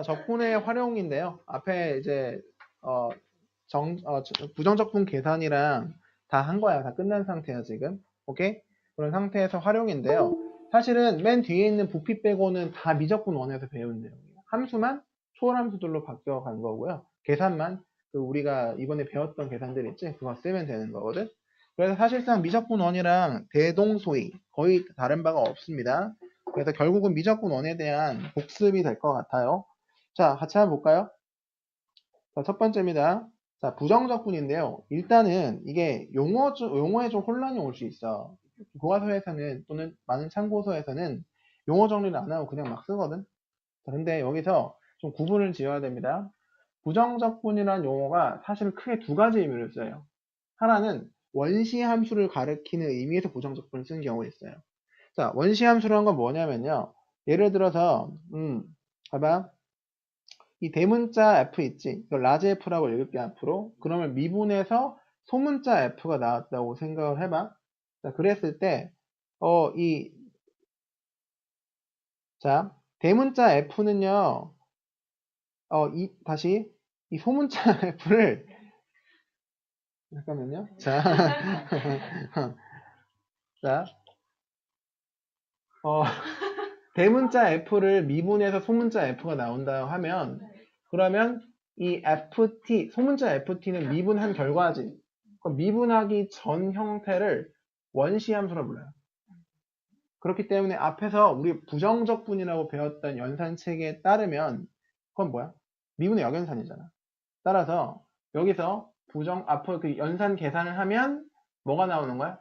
자, 적분의 활용인데요. 앞에 이제 어, 부정적분 계산이랑 다 한 거야. 다 끝난 상태야 지금. 오케이? 그런 상태에서 활용인데요. 사실은 맨 뒤에 있는 부피 빼고는 다 미적분 원에서 배운 내용이에요. 함수만 초월함수들로 바뀌어간 거고요. 계산만 우리가 이번에 배웠던 계산들 있지? 그거 쓰면 되는 거거든. 그래서 사실상 미적분 원이랑 대동소이 거의 다른 바가 없습니다. 그래서 결국은 미적분 원에 대한 복습이 될 것 같아요. 자, 같이 한번 볼까요? 자, 첫 번째입니다. 자, 부정적분인데요. 일단은 이게 용어에 좀 혼란이 올 수 있어. 교과서에서는 또는 많은 참고서에서는 용어 정리를 안 하고 그냥 막 쓰거든. 자, 근데 여기서 좀 구분을 지어야 됩니다. 부정적분이라는 용어가 사실 크게 두 가지 의미를 써요. 하나는 원시 함수를 가리키는 의미에서 부정적분을 쓰는 경우가 있어요. 자, 원시 함수라는 건 뭐냐면요. 예를 들어서, 봐봐. 이 대문자 F 있지? 이걸 라지 F라고 읽을게, 앞으로. 그러면 미분에서 소문자 F가 나왔다고 생각을 해봐. 자, 그랬을 때, 자, 대문자 F는요, 다시, 이 소문자 F를, 잠깐만요. 자, 자, 어, 대문자 F를 미분해서 소문자 F가 나온다 하면, 그러면 이 FT, 소문자 FT는 미분한 결과지. 그럼 미분하기 전 형태를 원시함수라 불러요. 그렇기 때문에 앞에서 우리 부정적분이라고 배웠던 연산체계에 따르면 그건 뭐야? 미분의 역연산이잖아. 따라서 여기서 앞으로 그 연산 계산을 하면 뭐가 나오는 거야?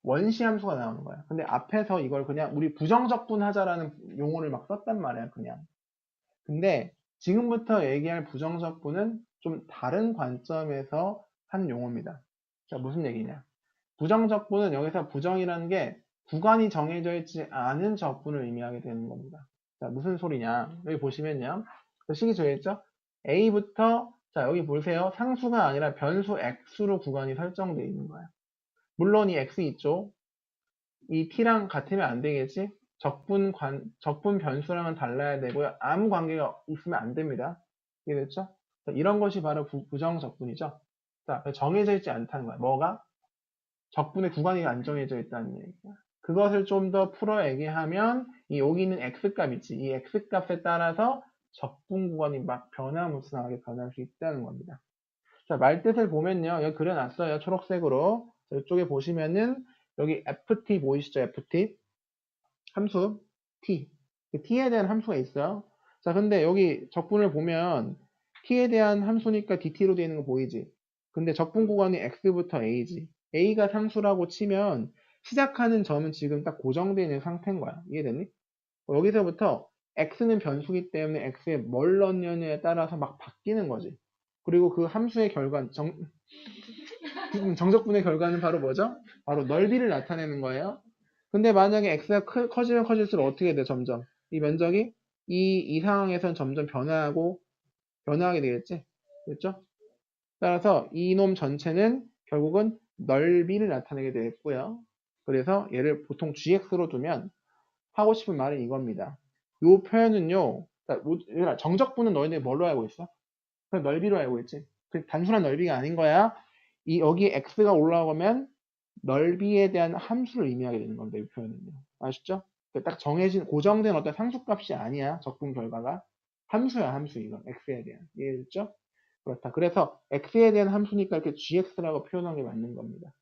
원시함수가 나오는 거야. 근데 앞에서 이걸 그냥 우리 부정적분 하자라는 용어를 막 썼단 말이야, 그냥. 근데 지금부터 얘기할 부정적분은 좀 다른 관점에서 한 용어입니다. 자, 무슨 얘기냐? 부정적분은 여기서 부정이라는 게 구간이 정해져 있지 않은 적분을 의미하게 되는 겁니다. 자, 무슨 소리냐? 여기 보시면요. 식이 정해있죠? A부터, 자, 여기 보세요. 상수가 아니라 변수 X로 구간이 설정되어 있는 거야. 물론 이 X 있죠? 이 T랑 같으면 안 되겠지? 적분 변수랑은 달라야 되고요. 아무 관계가 있으면 안 됩니다. 이해됐죠? 자, 이런 것이 바로 부정적분이죠. 자, 정해져 있지 않다는 거야. 뭐가? 적분의 구간이 안 정해져 있다는 얘기야. 그것을 좀 더 풀어 얘기하면 여기 있는 x값 있지. 이 x값에 따라서 적분 구간이 막 변화무쌍하게 변할 수 있다는 겁니다. 자, 말뜻을 보면요. 여기 그려놨어요. 초록색으로. 자, 이쪽에 보시면은 여기 ft 보이시죠? ft. 함수 t. t에 대한 함수가 있어요. 자, 근데 여기 적분을 보면 t에 대한 함수니까 dt로 되어 있는 거 보이지? 근데 적분 구간이 x부터 a지. a가 상수라고 치면 시작하는 점은 지금 딱 고정되어 있는 상태인 거야. 이해됐니? 여기서부터 x는 변수기 때문에 x에 뭘 넣느냐에 따라서 막 바뀌는 거지. 그리고 그 함수의 결과, 정적분의 결과는 바로 뭐죠? 바로 넓이를 나타내는 거예요. 근데 만약에 x가 커지면 커질수록 어떻게 돼, 점점? 이 면적이 이 상황에선 점점 변화하게 되겠지? 그렇죠? 따라서 이놈 전체는 결국은 넓이를 나타내게 되겠고요. 그래서 얘를 보통 gx로 두면 하고 싶은 말은 이겁니다. 이 표현은요, 정적분은 너희들 뭘로 알고 있어? 그냥 넓이로 알고 있지. 그 단순한 넓이가 아닌 거야. 여기 x가 올라오면 넓이에 대한 함수를 의미하게 되는 겁니다. 이 표현은요. 아시죠? 딱 정해진 고정된 어떤 상수값이 아니야. 적분 결과가 함수야, 함수. 이건 x에 대한. 이해됐죠? 그렇다. 그래서 x에 대한 함수니까 이렇게 gx라고 표현한 게 맞는 겁니다.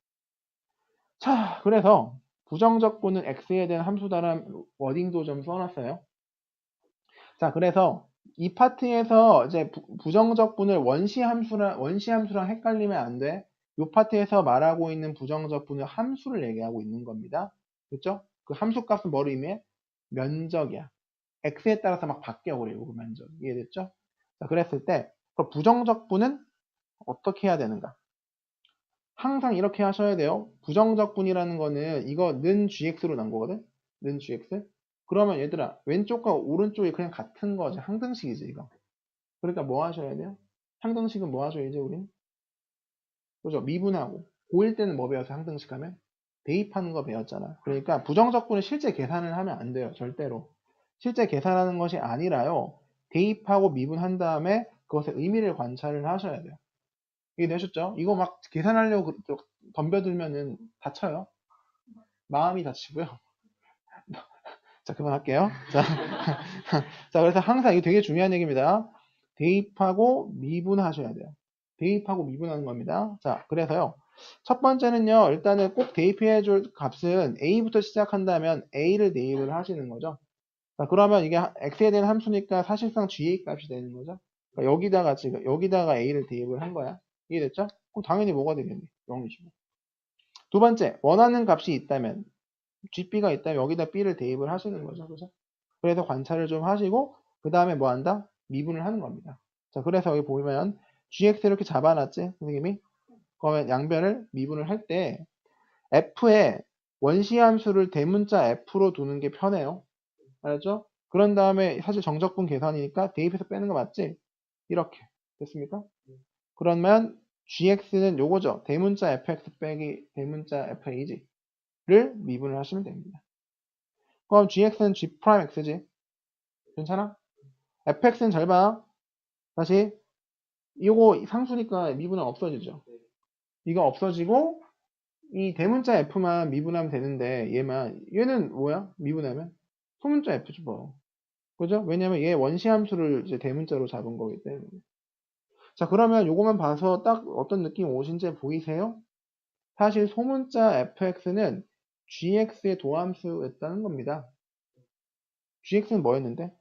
자, 그래서 부정적분은 x에 대한 함수다라는 워딩도 좀 써놨어요. 자, 그래서 이 파트에서 이제 부정적분을 원시함수랑 헷갈리면 안 돼. 이 파트에서 말하고 있는 부정적분은 함수를 얘기하고 있는 겁니다. 그렇죠? 그 함수 값은 뭘 의미해? 면적이야. x에 따라서 막 바뀌어버리고 그 면적. 이해됐죠? 자, 그랬을 때 그 부정적분은 어떻게 해야 되는가? 항상 이렇게 하셔야 돼요. 부정적분이라는 거는 이거 는 gx로 난 거거든? 는 gx? 그러면 얘들아 왼쪽과 오른쪽이 그냥 같은 거지. 항등식이지 이거. 그러니까 뭐 하셔야 돼요? 항등식은 뭐 하셔야지 우린? 그죠? 미분하고 고1 때는 뭐 배웠어? 항등식 하면? 대입하는 거 배웠잖아. 그러니까 부정적분은 실제 계산을 하면 안 돼요. 절대로. 실제 계산하는 것이 아니라요. 대입하고 미분한 다음에 그것의 의미를 관찰을 하셔야 돼요. 이해되셨죠? 이거 막 계산하려고 덤벼들면은 다쳐요. 마음이 다치고요. 자, 그만할게요. 자, 자, 그래서 항상 이게 되게 중요한 얘기입니다. 대입하고 미분하셔야 돼요. 대입하고 미분하는 겁니다. 자, 그래서요. 첫 번째는요. 일단은 꼭 대입해 줄 값은 a부터 시작한다면 a를 대입을 하시는 거죠. 자, 그러면 이게 x에 대한 함수니까 사실상 ga 값이 되는 거죠. 그러니까 여기다가 지금 여기다가 a를 대입을 한 거야. 이해됐죠? 그럼 당연히 뭐가 되겠니? 0이죠. 두 번째, 원하는 값이 있다면 GB가 있다면 여기다 B를 대입을 하시는 거죠. 그죠? 그래서 관찰을 좀 하시고, 그 다음에 뭐 한다? 미분을 하는 겁니다. 자, 그래서 여기 보면 GX 이렇게 잡아놨지? 선생님이? 그러면 양변을 미분을 할 때 F에 원시함수를 대문자 F로 두는 게 편해요. 알았죠? 그런 다음에 사실 정적분 계산이니까 대입해서 빼는 거 맞지? 이렇게. 됐습니까? 그러면 GX는 요거죠. 대문자 FX 빼기 대문자 FAG. 를 미분을 하시면 됩니다. 그럼 gx는 g'x지. 괜찮아? fx는 잘 봐. 다시 이거 상수니까 미분은 없어지죠. 이거 없어지고 이 대문자 f만 미분하면 되는데 얘는 뭐야? 미분하면 소문자 f지 뭐. 그죠? 왜냐면 얘 원시함수를 이제 대문자로 잡은 거기 때문에. 자, 그러면 요거만 봐서 딱 어떤 느낌 오신지 보이세요? 사실 소문자 fx는 gx의 도함수였다는 겁니다. gx는 뭐였는데?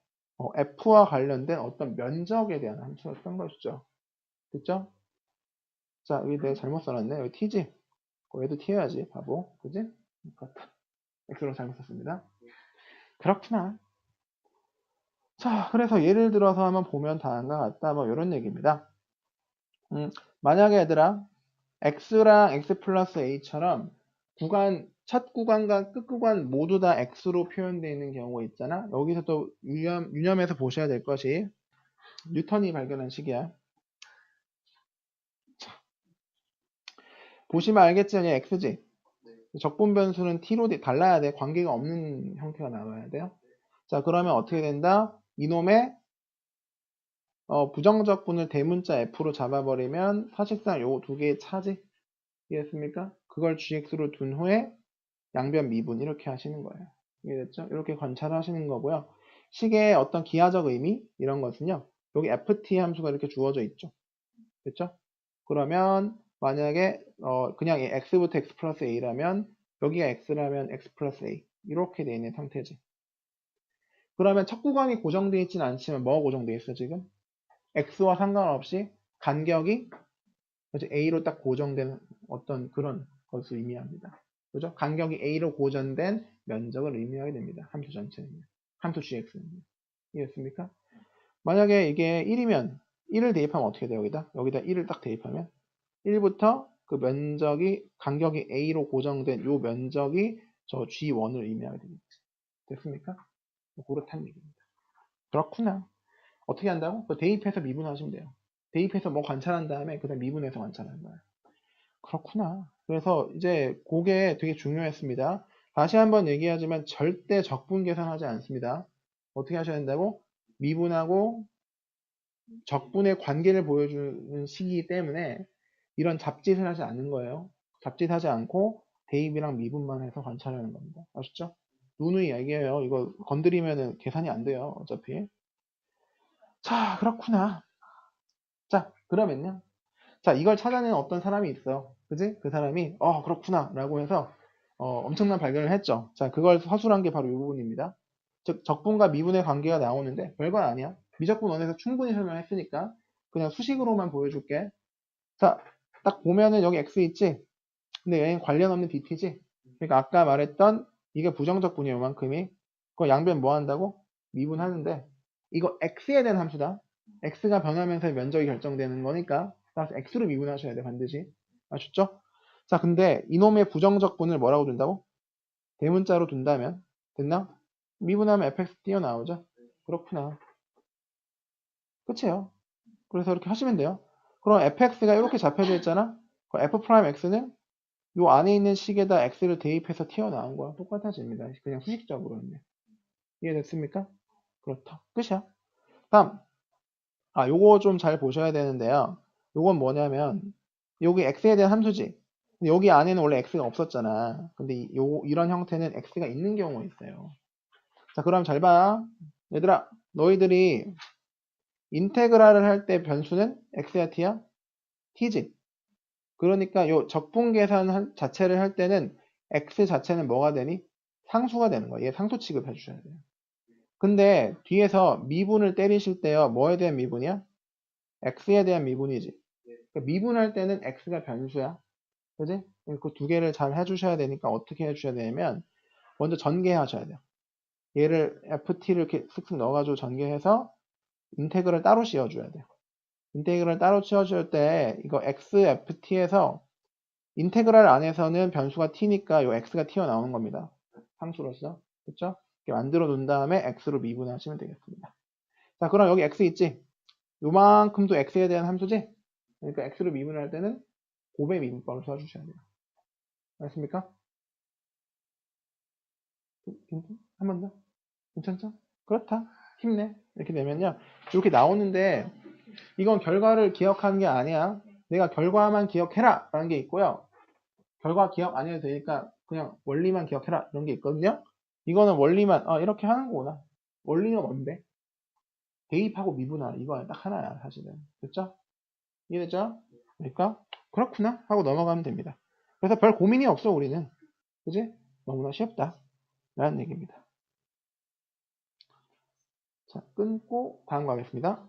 f와 관련된 어떤 면적에 대한 함수였던 것이죠. 됐죠? 자, 여기 내가 잘못 써놨네. 여기 t지? 얘도 t여야지, 바보. 그지? 그렇다. x로 잘못 썼습니다. 그렇구나. 자, 그래서 예를 들어서 한번 보면 다음과 같다. 뭐, 이런 얘기입니다. 만약에 얘들아, x랑 x 플러스 a처럼 첫 구간과 끝 구간 모두 다 x로 표현되어 있는 경우가 있잖아. 여기서 또 유념해서 보셔야 될 것이 뉴턴이 발견한 식이야. 보시면 알겠지? 아니 x지? 적분 변수는 t로 달라야 돼. 관계가 없는 형태가 나와야 돼요. 자, 그러면 어떻게 된다? 이놈의 부정적분을 대문자 f로 잡아버리면 사실상 요 두 개의 차지? 이해했습니까? 그걸 gx로 둔 후에 양변 미분 이렇게 하시는 거예요. 이해됐죠? 이렇게 관찰하시는 거고요. 식의 어떤 기하적 의미 이런 것은요. 여기 ft 함수가 이렇게 주어져 있죠. 됐죠? 그러면 만약에 그냥 x부터 x 플러스 a라면 여기가 x라면 x 플러스 a 이렇게 되어 있는 상태지. 그러면 첫 구간이 고정되어 있지는 않지만 뭐가 고정되어 있어 지금? x와 상관없이 간격이 a로 딱 고정된 어떤 그런 것을 의미합니다. 그죠? 간격이 a로 고정된 면적을 의미하게 됩니다. 함수 전체는. 함수 gx는. 이해했습니까? 만약에 이게 1이면 1을 대입하면 어떻게 돼요? 여기다 1을 딱 대입하면 1부터 그 면적이 간격이 a로 고정된 요 면적이 저 g1을 의미하게 됩니다. 됐습니까? 그렇다는 얘기입니다. 그렇구나. 어떻게 한다고? 대입해서 미분하시면 돼요. 대입해서 뭐 관찰한 다음에 그다음 미분해서 관찰하는 거예요. 그렇구나. 그래서 이제 그게 되게 중요했습니다. 다시 한번 얘기하지만 절대 적분 계산하지 않습니다. 어떻게 하셔야 된다고? 미분하고 적분의 관계를 보여주는 식이기 때문에 이런 잡짓을 하지 않는 거예요. 잡짓하지 않고 대입이랑 미분만 해서 관찰하는 겁니다. 아셨죠? 누누이 얘기해요. 이거 건드리면 계산이 안 돼요. 어차피. 자, 그렇구나. 자, 그러면요. 자, 이걸 찾아내는 어떤 사람이 있어. 그지? 그 사람이, 그렇구나. 라고 해서, 엄청난 발견을 했죠. 자, 그걸 서술한 게 바로 이 부분입니다. 즉, 적분과 미분의 관계가 나오는데, 별건 아니야. 미적분 원에서 충분히 설명했으니까, 그냥 수식으로만 보여줄게. 자, 딱 보면은 여기 x 있지? 근데 얘는 관련 없는 dt지? 그러니까 아까 말했던, 이게 부정적분이에요, 요만큼이. 그거 양변 뭐 한다고? 미분하는데, 이거 x에 대한 함수다. x가 변하면서 면적이 결정되는 거니까 따라서 x로 미분하셔야 돼 반드시. 아셨죠? 자, 근데 이놈의 부정적분을 뭐라고 둔다고? 대문자로 둔다면 됐나? 미분하면 fx 띄어나오죠? 그렇구나. 끝이에요. 그래서 이렇게 하시면 돼요. 그럼 fx가 이렇게 잡혀져 있잖아? 그럼 f'x는 요 안에 있는 식에다 x를 대입해서 튀어나온 거야. 똑같아집니다. 그냥 수식적으로는. 이해됐습니까? 그렇다. 끝이야. 다음, 요거 좀 잘 보셔야 되는데요. 요건 뭐냐면, 여기 x에 대한 함수지. 근데 여기 안에는 원래 x가 없었잖아. 근데 이런 형태는 x가 있는 경우가 있어요. 자, 그럼 잘 봐. 얘들아, 너희들이 인테그랄을 할 때 변수는 x야, t야? t지. 그러니까 요 적분 계산 자체를 할 때는 x 자체는 뭐가 되니? 상수가 되는 거야. 얘 상수 취급해 주셔야 돼요. 근데 뒤에서 미분을 때리실 때요. 뭐에 대한 미분이야? x에 대한 미분이지. 그러니까 미분할 때는 x가 변수야. 그지? 그 두 개를 잘 해주셔야 되니까 어떻게 해주셔야 되냐면 먼저 전개하셔야 돼요. 얘를 ft를 이렇게 쓱쓱 넣어가지고 전개해서 인테그럴 따로 씌워줘야 돼요. 인테그럴 따로 씌워줄 때 이거 xft에서 인테그랄 안에서는 변수가 t니까 요 x가 튀어나오는 겁니다. 상수로서. 그쵸? 이렇게 만들어 놓은 다음에 x로 미분하시면 되겠습니다. 자, 그럼 여기 x 있지? 요만큼도 x에 대한 함수지? 그러니까 x로 미분할 때는 곱의 미분법을 써주셔야 돼요. 알겠습니까? 한 번 더? 괜찮죠? 그렇다. 힘내. 이렇게 되면요. 이렇게 나오는데 이건 결과를 기억하는 게 아니야. 내가 결과만 기억해라 라는 게 있고요. 결과 기억 안 해도 되니까 그냥 원리만 기억해라 이런 게 있거든요. 이거는 원리만 이렇게 하는 거구나. 원리는 뭔데? 대입하고 미분하라. 이거 딱 하나야 사실은. 됐죠? 이해됐죠? 그러니까 그렇구나 하고 넘어가면 됩니다. 그래서 별 고민이 없어 우리는. 그지? 너무나 쉽다 라는 얘기입니다. 자, 끊고 다음 거 하겠습니다.